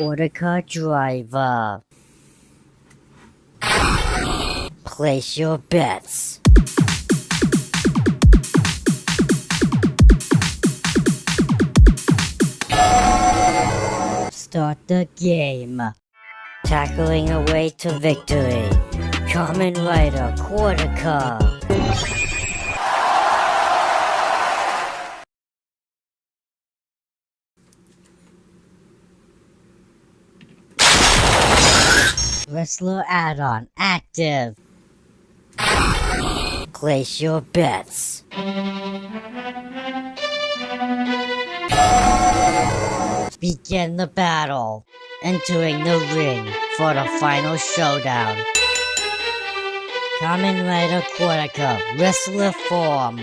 Quartika driver. Place your bets. Start the game. Tackling a way to victory. Kamen Rider Quartika. Wrestler add-on active. Place your bets. Begin the battle. Entering the ring for the final showdown. Kamen Rider Quartika, wrestler form.